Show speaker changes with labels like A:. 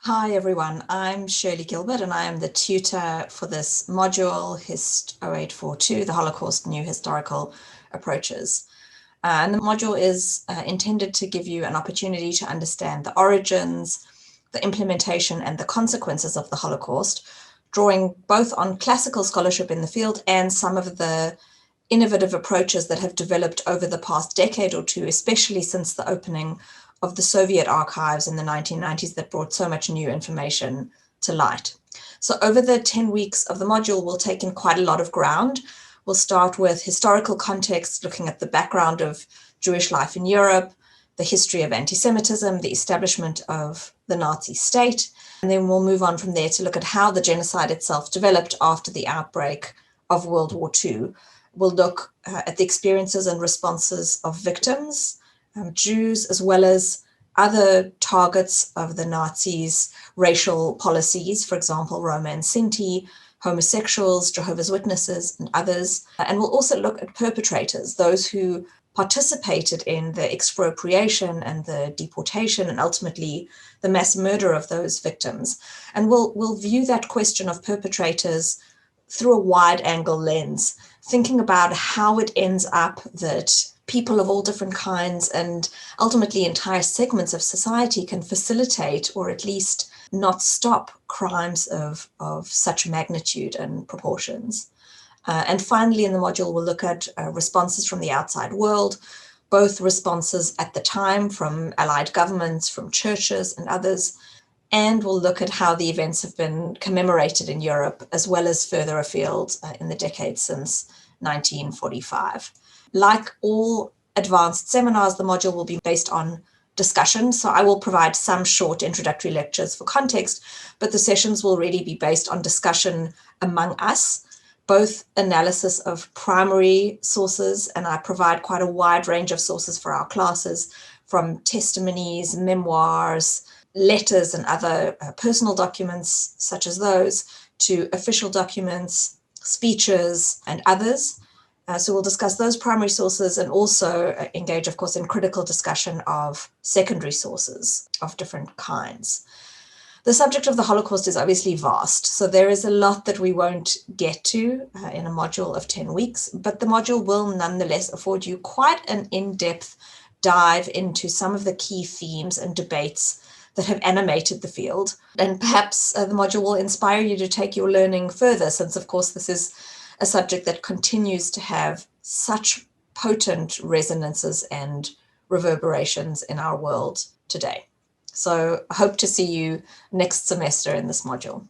A: Hi everyone, I'm Shirli Gilbert and I am the tutor for this module, HIST0842 The Holocaust, New Historical Approaches. And the module is intended to give you an opportunity to understand the origins, the implementation and the consequences of the Holocaust, drawing both on classical scholarship in the field and some of the innovative approaches that have developed over the past decade or two, especially since the opening of the Soviet archives in the 1990s that brought so much new information to light. So over the 10 weeks of the module, we'll take in quite a lot of ground. We'll start with historical context, looking at the background of Jewish life in Europe, the history of anti-Semitism, the establishment of the Nazi state, and then we'll move on from there to look at how the genocide itself developed after the outbreak of World War II. We'll look at the experiences and responses of victims, Jews, as well as other targets of the Nazis' racial policies, for example, Roma and Sinti, homosexuals, Jehovah's Witnesses, and others. And we'll also look at perpetrators, those who participated in the expropriation and the deportation and ultimately the mass murder of those victims. And we'll view that question of perpetrators through a wide angle lens, thinking about how it ends up that people of all different kinds and ultimately entire segments of society can facilitate or at least not stop crimes of such magnitude and proportions. And finally, in the module, we'll look at responses from the outside world, both responses at the time from allied governments, from churches and others, and we'll look at how the events have been commemorated in Europe as well as further afield in the decades since 1945. Like all advanced seminars, the module will be based on discussion. So I will provide some short introductory lectures for context, but the sessions will really be based on discussion among us, both analysis of primary sources, and I provide quite a wide range of sources for our classes, from testimonies, memoirs, letters and other personal documents such as those, to official documents, speeches, and others. So we'll discuss those primary sources and also engage, of course, in critical discussion of secondary sources of different kinds. The subject of the Holocaust is obviously vast, so there is a lot that we won't get to in a module of 10 weeks, but the module will nonetheless afford you quite an in-depth dive into some of the key themes and debates that have animated the field. And perhaps the module will inspire you to take your learning further, since of course this is a subject that continues to have such potent resonances and reverberations in our world today. So I hope to see you next semester in this module.